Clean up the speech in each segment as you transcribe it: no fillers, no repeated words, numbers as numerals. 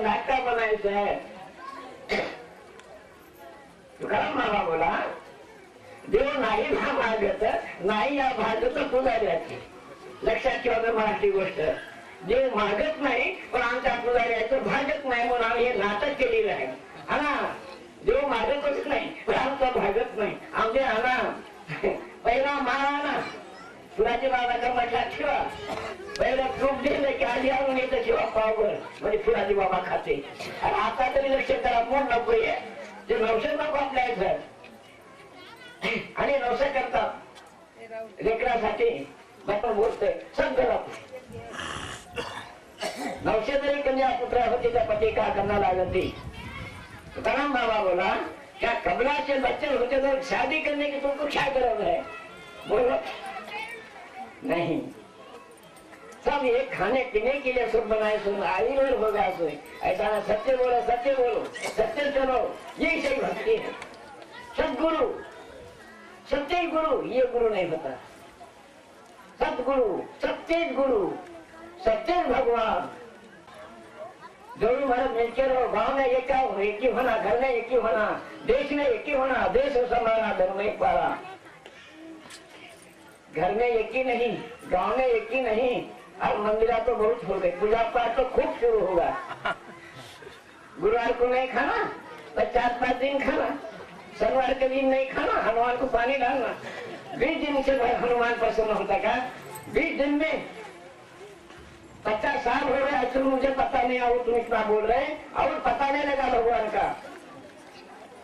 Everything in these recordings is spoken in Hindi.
नाटका बनायचं आहे. तुकाराम बाबा बोला, देव नाही हा मागत, नाही या भागत पुजाऱ्याची. लक्षात ठेवा मराठी गोष्ट. देव मागत नाही, पण आमच्या पुजाऱ्याचं भागत नाही म्हणून आम्ही हे नाटक केलेलं आहे. हा, देव मागतच नाही पण आमचा भागत नाही. आमचे आणा पहिला माळ आणा, फुलाची बाबा म्हटला ठेवा. पहिला तूप दिलं की आधी आणून येतं शिवा पावभर, म्हणजे फुलाची बाबा खाते. आणि आता तरी लक्ष करा, कोण नको आहे ते नवशे नको आपल्या घर. आणि नवसे करतात लेकरासाठी. आपण बोलतोय सगळं नवशे तरी कन्या पुत्र होती त्या पती का करना लागती. तुकाराम बाबा बोला, क्या कमला से बच्चे होते तो शादी करने की तुमको क्या जरूरत है? बोलो नहीं, सब ये खाने पीने के लिए सब बनाए, सुन आई और होगा सो. ऐसा ना सत्य बोलो, सत्य बोलो, सत्य चलो, यही सही भक्ति है. सदगुरु, सत्य गुरु, ये गुरु नहीं होता. सदगुरु, सत्य गुरु, सत्य भगवान. जोड़ी मर्द मिलकर रहो, गाँव में एक ही होना, घर में एक ही होना, देश में एक ही होना. देश संभाला, धर्म एक पाला. घर में एक ही नहीं, गांव में एक ही नहीं. अब मंदिरा तो बहुत हो गए, पूजा पाठ तो खूब शुरू होगा. गुरुवार को नहीं खाना, 50-5 दिन खाना. शनिवार के दिन नहीं खाना, हनुमान को पानी डालना. 20 दिन से हनुमान प्रसन्न होता का. 20 दिन में 50 साल हो गए. अक्सर मुझे पता नहीं, और तुम इतना बोल रहे और पता नहीं लगा भगवान का.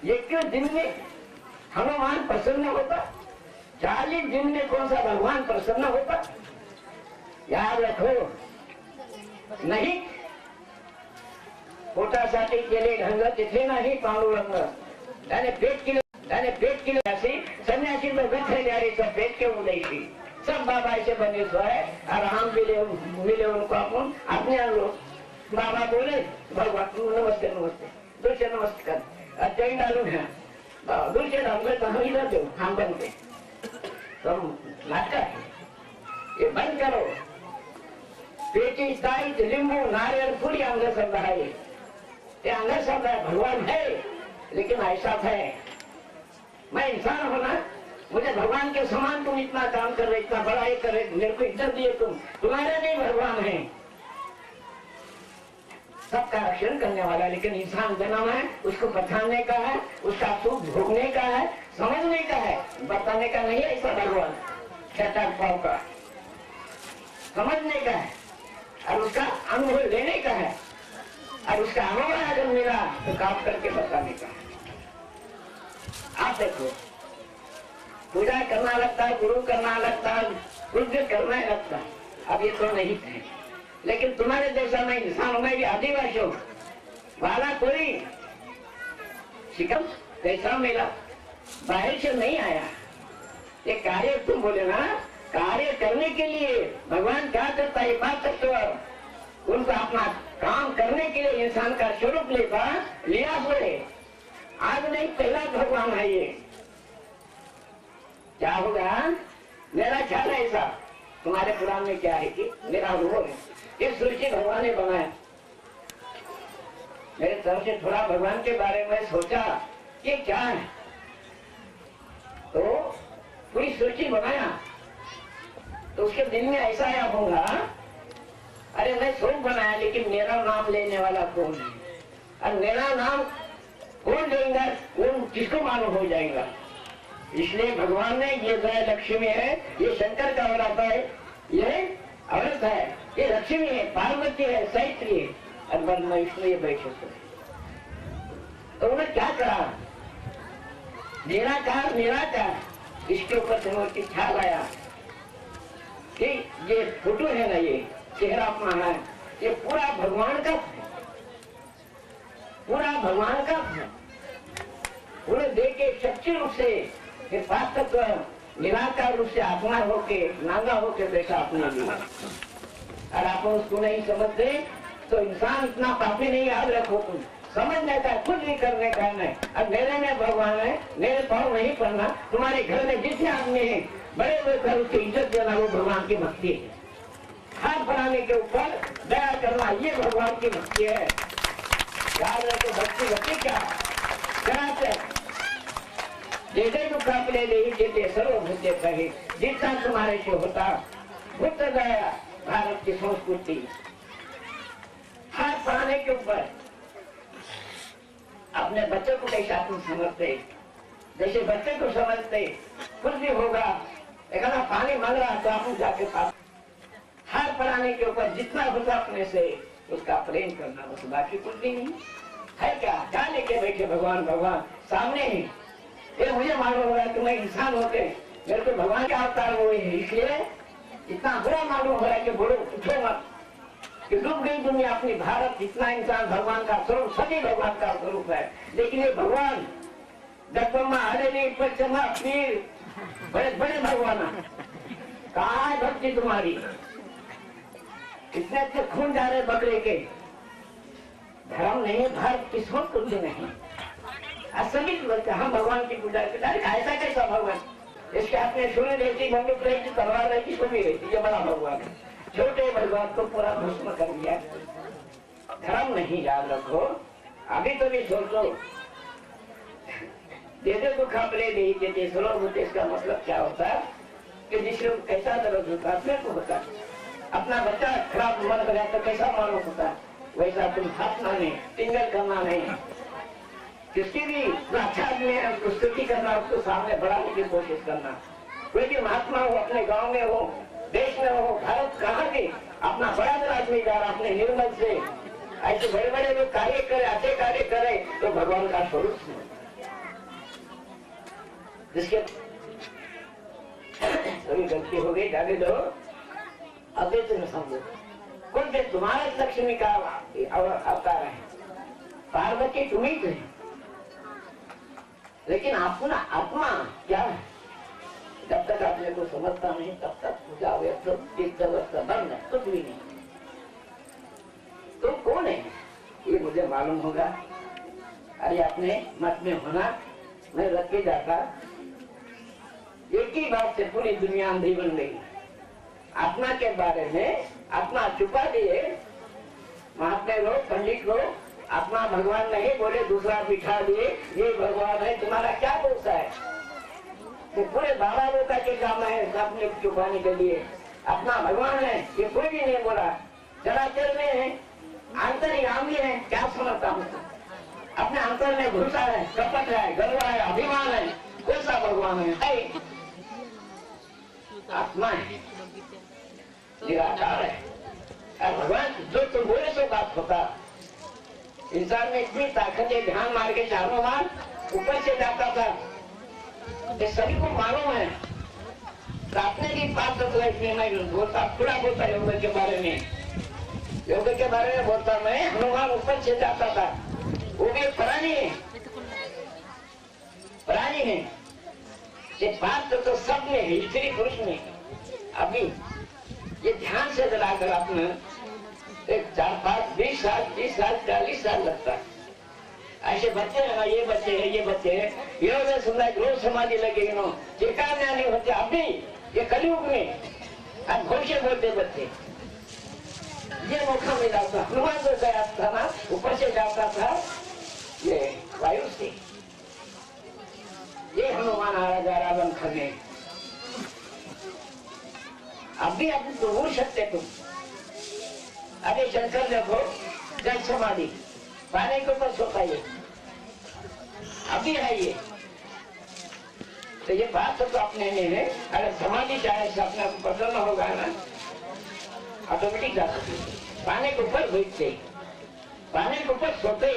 एक दिन में हनुमान प्रसन्न होता. 40 दिन में कौन सा भगवान प्रसन्न होता? याद रखो. नहीं, पोटासाठी केले ढंग तिथे नाही पांडुरंग. त्याने पेट केले असे संन्यासी तो गठे न्यारीचं पेट के उदयशी. सब बाबा ऐसे बने सो है. और हम मिले उनको अपन अपने लोग. बाबा बोले भगवान नमस्ते नमस्ते, दूसरे नमस्कार. जैन डालू है दूसरे डाल तो हम इधर दो, हम बनते तो नाटक ये बंद करो. पेटी दाई लिंबू नारियल पूरी अंग शब्द है. ये अंग शब्द है, भगवान है लेकिन ऐसा है. मैं इंसान होना, मुझे भगवान के समान तुम इतना काम कर रहे, इतना बड़ा ये कर रहे, मेरे को इज्जत दिए तुम. तुम्हारे नहीं भगवान है, सबका रक्षण करने वाला. लेकिन इंसान जन्म है, उसको पहचानने का है, उसका सुख भोगने का है, समझने का है, बताने का नहीं. ऐसा भगवान छठा भाव का समझने का है और उसका अनुभव लेने का है. और उसका अनुभव अगर मिला तो काम करके बताने का है. आप देखो, पूजा करना लगता है, गुरु करना लगता है, कुछ करना लगता है. अब ये तो नहीं है. लेकिन तुम्हारे जैसा मैं इंसान हूं, मैं भी आदिवासी हूं. वाला कोई शिकम कैसा मिला, बाहर से नहीं आया. ये कार्य तुम बोले ना, कार्य करने के लिए भगवान क्या करता है बात सकते हो. उनको अपना काम करने के लिए इंसान का स्वरूप लिया हुए. आज नहीं, पहला भगवान है ये. क्या होगा? मेरा ख्याल है ऐसा, तुम्हारे पुराण में क्या है कि मेरा अनुभव है, ये सृष्टि भगवान ने बनाया. मेरे तरफ से थोड़ा भगवान के बारे में सोचा ये क्या है, तो पूरी सृष्टि बनाया. तो उसके दिन में ऐसा आया होगा, अरे मैं स्वरूप बनाया लेकिन मेरा नाम लेने वाला कौन है, और मेरा नाम कौन लेगा, कौन किसको मालूम हो जाएगा. इसलिए भगवान ने ये जय लक्ष्मी है, ये शंकर का औरत है, ये औरत है, ये लक्ष्मी है, पार्वती है, सैत्री है, और ब्रह्मा विष्णु ये बैठे थे. तो उन्होंने क्या कहा, निराकार इसके ऊपर से ख्याल आया कि ये फोटो है ना, ये चेहरा अपना है, ये पूरा भगवान का है, पूरा भगवान का है. उन्हें देख के सच्चे रूप से बात तक निराकार रूप से आत्मा होके नांगा होके बैठा अपने लिए. और आप उसको नहीं समझते तो इंसान इतना पापी नहीं. याद रखो, तुम समझने का कुछ भी करने का नहीं. अब मेरे में भगवान है, मेरे पाँव नहीं पड़ना. तुम्हारे घर में जितने आदमी हैं, बड़े बड़े घर उसकी इज्जत देना, वो भगवान की भक्ति है. हाथ बढ़ाने के ऊपर दया करना, ये भगवान की भक्ति है. याद रखो भक्ति भक्ति क्या चराचर जैसे दुख अपने ले जेते सर्वभूते कहे जितना तुम्हारे से होता भूत गया भारत की संस्कृति हाथ पढ़ाने के ऊपर अपने बच्चों को कैसे तुम समझते जैसे बच्चे को समझते कुछ भी होगा एक पानी मांग रहा तो आप जाके पास हाथ पढ़ाने के ऊपर जितना होता अपने से उसका प्रेम करना बस बाकी कुछ भी नहीं है क्या लेके बैठे भगवान भगवान सामने ही ये मुझे मालूम हो रहा है कि मैं इंसान होके मेरे को भगवान का अवतार हुए हैं इसलिए इतना बुरा मालूम हो रहा है कि बोलो पूछो मत कि डूब गई दुनिया अपनी भारत इतना इंसान भगवान का स्वरूप सभी भगवान का स्वरूप है लेकिन ये भगवान दत्तम्मा हरे पश्चिमा पीर बड़े बड़े भगवान कहाँ है भक्ति तुम्हारी इतने अच्छे खून जा रहे बकरे के धर्म नहीं भारत की संस्कृति नहीं सभी हम भगवान की पूजा करते ऐसा कैसा भगवान इसके हाथ में सूर्य रहती बंदूक रहती तलवार रहती तो भी रहती ये बड़ा भगवान है छोटे भगवान को पूरा भस्म कर दिया धर्म नहीं याद रखो अभी तो भी सोचो दे दे दुख अपने दे देते सर्वभूते इसका मतलब क्या होता है कि जिससे कैसा दर्द होता है को होता है अपना बच्चा खराब मन कर तो कैसा मालूम होता है वैसा तुम हंसना नहीं टिंगल करना नहीं किसकी भी अच्छा आदमी है उसको स्तुति करना उसको सामने बढ़ाने की कोशिश करना कोई भी महात्मा हो अपने गांव में हो देश में हो भारत कहाँ भी अपना बड़ा बड़ा आदमी जा रहा अपने निर्मल से ऐसे बड़े बड़े लोग कार्य करे अच्छे कार्य करे तो भगवान का स्वरूप जिसके थोड़ी गलती हो गई जाने दो अब तुम समझो कुछ तुम्हारे लक्ष्मी का अवतार है पार्वती तुम्हें थे लेकिन अपना आत्मा क्या है जब तक अपने को समझता नहीं तब तक पूजा व्यर्थ बंद है कुछ भी नहीं तो कौन है ये मुझे मालूम होगा अरे अपने मत में होना मैं रख के जाता एक ही बात से पूरी दुनिया अंधी बन गई आत्मा के बारे में आत्मा छुपा दिए महात्मा लोग पंडित लोग आत्मा भगवान नहीं बोले दूसरा बिठा दिए ये भगवान है तुम्हारा क्या दोष है तो पूरे बाबा लोग के काम है अपने छुपाने के लिए अपना भगवान है ये कोई भी नहीं बोला चराचर में है अंतर्यामी है क्या समझता हूँ अपने अंतर में घुसा है कपट है गर्व है अभिमान है कौन सा भगवान है आत्मा है निराकार है भगवान जो तुम बोले तो बात होता इंसान में इतनी ताकत है ध्यान मार के चारों बार ऊपर से जाता था ये सभी को मालूम है प्रार्थना की बात तो इसमें मैं बोलता थोड़ा बोलता योग के बारे में योग के बारे में बोलता मैं हनुमान ऊपर से जाता था वो भी प्राणी है ये बात तो सब में है स्त्री पुरुष में अभी ये ध्यान से जलाकर अपने 4, 5, 20 साल 30 साल 40 साल लगता है ऐसे बच्चे है ना ये बच्चे है ये सुनना रोज समाधि लगे चेतना नहीं होते अभी ये कलयुग में अब घोषे बोलते बच्चे ये मौका मिला था हनुमान जो गया था ना ऊपर से जाता था ये वायु से ये हनुमान आ रहा रावण खने अभी आप तो भूल सकते तुम अरे शंकर देखो जल समाधि पाने के ऊपर सोता ये अभी है ये तो ये बात तो अपने में है अगर समाधि चाहे से अपने आप प्रसन्न होगा ना ऑटोमेटिक जा सकते पाने के ऊपर बैठते पाने के ऊपर सोते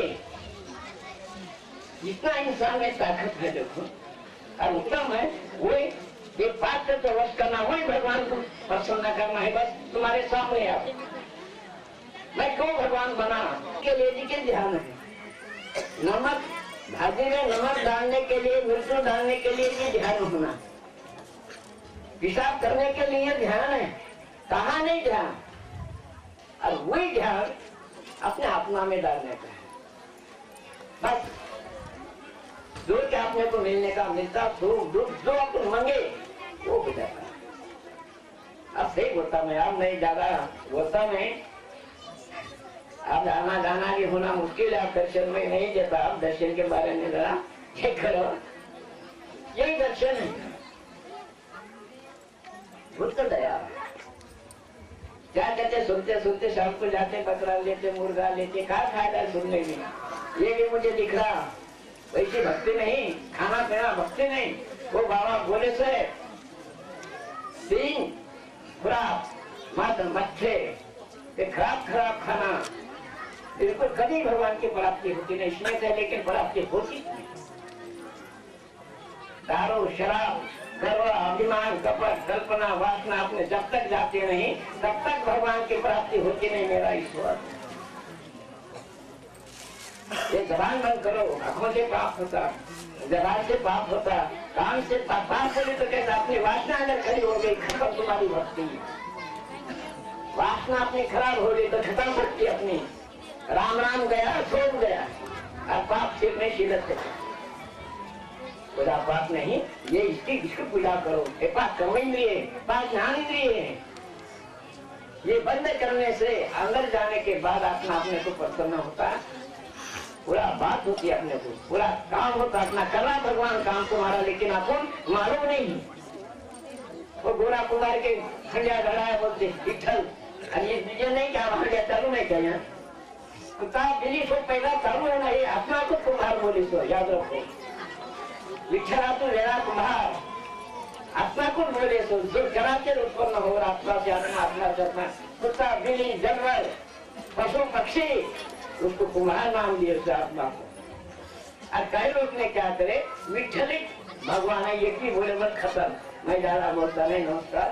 जितना इंसान में ताकत है देखो और उत्तम है वो ये पात्र तो वश करना वही भगवान को प्रसन्न करना है बस तुम्हारे सामने आप मैं क्यों भगवान बना के लिए के ध्यान है नमक भाजी में नमक डालने के लिए मिर्च डालने के लिए भी ध्यान होना पेशाब करने के लिए ध्यान है कहा नहीं ध्यान और वही ध्यान अपने आत्मा में डालने का है बस जो क्या अपने को मिलने का मिलता जो अपन मांगे वो हो जाता अब सही बोलता मैं अब नहीं ज्यादा बोलता मैं अब आना जाना भी होना मुश्किल है, आप दर्शन में नहीं देता, आप दर्शन के बारे में जरा ये करो, यही दर्शन है। भूत तो दया क्या कहते, सुनते सुनते शाम को जाते, बकरा लेते, मुर्गा लेते, क्या फायदा सुनने में, ये भी मुझे दिख रहा। वैसी भक्ति नहीं, खाना पीना भक्ति नहीं। वो बाबा बोले से दिन खुराक मत मच्छे खराब खराब खाना, बिल्कुल कभी भगवान की प्राप्ति होती नहीं। इसमें से लेकिन प्राप्ति होती नहीं। दारू शराब गर्व अभिमान कपट कल्पना वासना अपने जब तक जाते नहीं तब तक भगवान की प्राप्ति होती नहीं। मेरा ईश्वर, ये जबान बंद करो, आंखों से पाप होता, जबान से पाप होता, कान से पाप बोले तो कैसे अपनी वासना अगर खड़ी हो गई, खत्म तुम्हारी भक्ति। वासना अपनी खराब हो गई तो खत्म भक्ति अपनी। राम राम गया छोड़ गया, और पाप सिर में शीलत है। पूजा पाठ नहीं, ये इसकी पूजा करो। ये पाप कर्म इंद्रिय, पाप ज्ञान इंद्रिय है। ये बंद करने से अंदर जाने के बाद आत्मा अपने को प्रसन्न होता है, पूरा बात होती है, अपने को पूरा काम होता। अपना कर रहा भगवान काम तुम्हारा, लेकिन अपन मालूम नहीं। वो गोरा कुमार के खंडिया गड़ा है, बोलते विठल, ये नहीं क्या वहां गया, चालू नहीं क्या यहाँ कुत्ता बिली सो पहला चालू है ना, ये आत्मा को कुम्हार बोली सो याद रखो। विठला तो वेड़ा कुम्हार, आत्मा को बोले सो जो कराचे उत्पन्न हो रहा, आत्मा से आत्मा, आत्मा से आत्मा। कुत्ता बिली जानवर पशु पक्षी उसको कुम्हार नाम दिए उस आत्मा को। और कई लोग ने क्या करे, विठल भगवान है ये की बोले मत खत्म। मैं ज्यादा बोलता नहीं। नमस्कार।